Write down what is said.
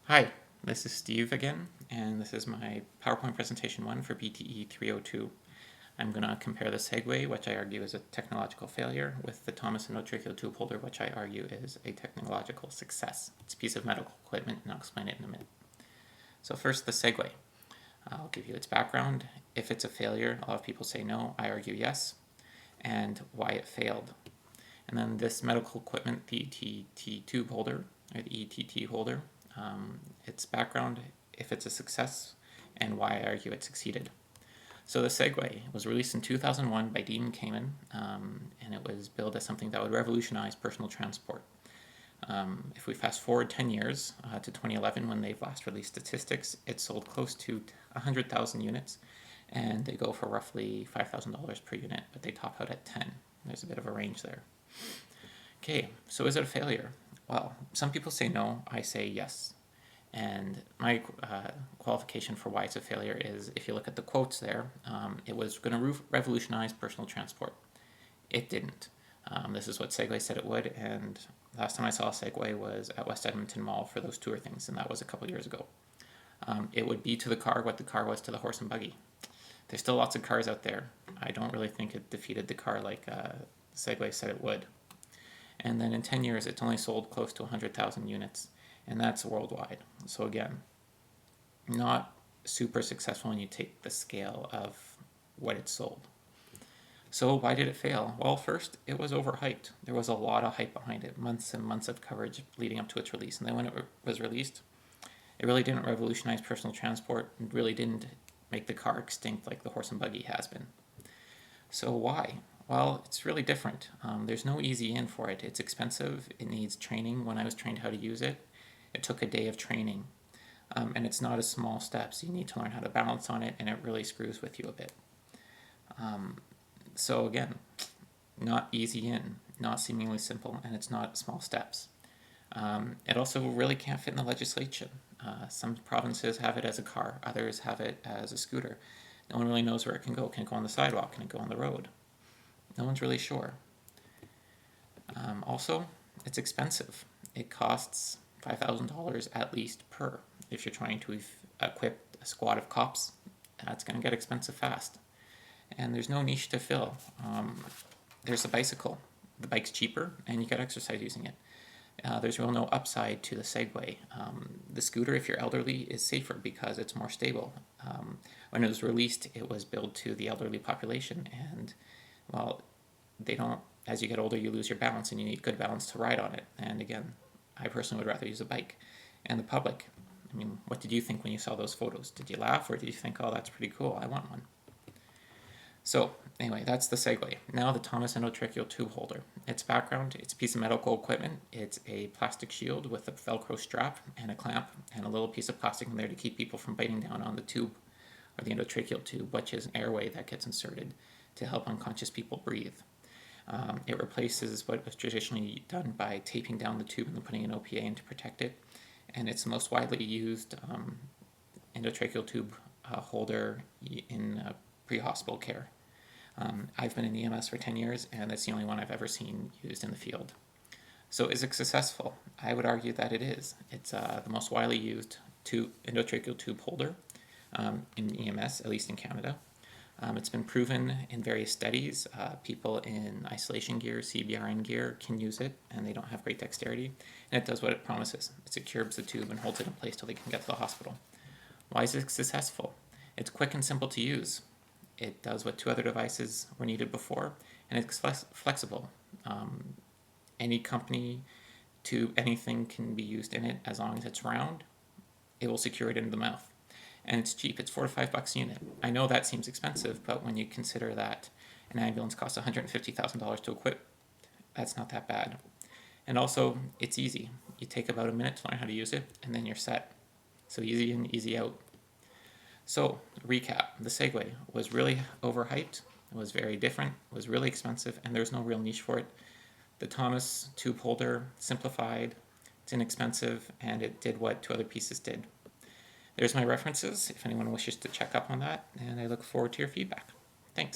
Hi, this is Steve again, and this is my PowerPoint presentation 1 for BTE 302. I'm going to compare the Segway, which I argue is a technological failure, with the Thomas endotracheal tube holder, which I argue is a technological success. It's a piece of medical equipment, and I'll explain it in a minute. So first, the Segway. I'll give you its background. If it's a failure, a lot of people say no. I argue yes, and why it failed. And then this medical equipment, the ETT tube holder, or the ETT holder, its background, if it's a success, and why I argue it succeeded. So the Segway was released in 2001 by Dean Kamen, and it was billed as something that would revolutionize personal transport. If we fast forward 10 years to 2011, when they've last released statistics, it sold close to 100,000 units, and they go for roughly $5,000 per unit, but they top out at 10. There's a bit of a range there. Okay, so is it a failure? Well, some people say no, I say yes. And my qualification for why it's a failure is, if you look at the quotes there, it was going to revolutionize personal transport. It didn't. This is what Segway said it would, and last time I saw a Segway was at West Edmonton Mall for those tour things, and that was a couple years ago. It would be to the car what the car was to the horse and buggy. There's still lots of cars out there. I don't really think it defeated the car like Segway said it would. And then in 10 years, it's only sold close to 100,000 units, and that's worldwide. So again, not super successful when you take the scale of what it sold. So why did it fail? Well, first, it was overhyped. There was a lot of hype behind it, months and months of coverage leading up to its release. And then when it was released, it really didn't revolutionize personal transport. It really didn't make the car extinct like the horse and buggy has been. So why? Well, it's really different. There's no easy in for it. It's expensive. It needs training. When I was trained how to use it, it took a day of training. And it's not a small steps. You need to learn how to balance on it, and it really screws with you a bit. So again, not easy in, not seemingly simple, and it's not small steps. It also really can't fit in the legislation. Some provinces have it as a car, others have it as a scooter. No one really knows where it can go. Can it go on the sidewalk? Can it go on the road? No one's really sure. Also, it's expensive. It costs $5,000 at least per. If you're trying to equip a squad of cops, that's going to get expensive fast. And there's no niche to fill. There's a bicycle. The bike's cheaper, and you get exercise using it. There's really no upside to the Segway. The scooter, if you're elderly, is safer because it's more stable. When it was released, it was billed to the elderly population, and well, they don't, as you get older, you lose your balance, and you need good balance to ride on it. And again, I personally would rather use a bike. And the public, I mean, what did you think when you saw those photos? Did you laugh, or did you think, oh, that's pretty cool, I want one? So anyway, that's the Segway. Now the Thomas endotracheal tube holder. Its background, it's a piece of medical equipment. It's a plastic shield with a Velcro strap and a clamp and a little piece of plastic in there to keep people from biting down on the tube, or the endotracheal tube, which is an airway that gets inserted to help unconscious people breathe. It replaces what was traditionally done by taping down the tube and then putting an OPA in to protect it. And it's the most widely used endotracheal tube holder in pre-hospital care. I've been in EMS for 10 years, and it's the only one I've ever seen used in the field. So is it successful? I would argue that it is. It's the most widely used endotracheal tube holder in EMS, at least in Canada. It's been proven in various studies. People in isolation gear, CBRN gear, can use it, and they don't have great dexterity. And it does what it promises. It secures the tube and holds it in place till they can get to the hospital. Why is it successful? It's quick and simple to use. It does what 2 other devices were needed before, and it's flexible. Any company to anything can be used in it as long as it's round. It will secure it into the mouth. And it's cheap. It's $4 to $5 a unit. I know that seems expensive, but when you consider that an ambulance costs $150,000 to equip, that's not that bad. And also, it's easy. You take about a minute to learn how to use it, and then you're set. So easy in, easy out. So, recap, the Segway was really overhyped, it was very different, it was really expensive, and there's no real niche for it. The Thomas tube holder, simplified, it's inexpensive, and it did what 2 other pieces did. There's my references, if anyone wishes to check up on that, and I look forward to your feedback. Thanks.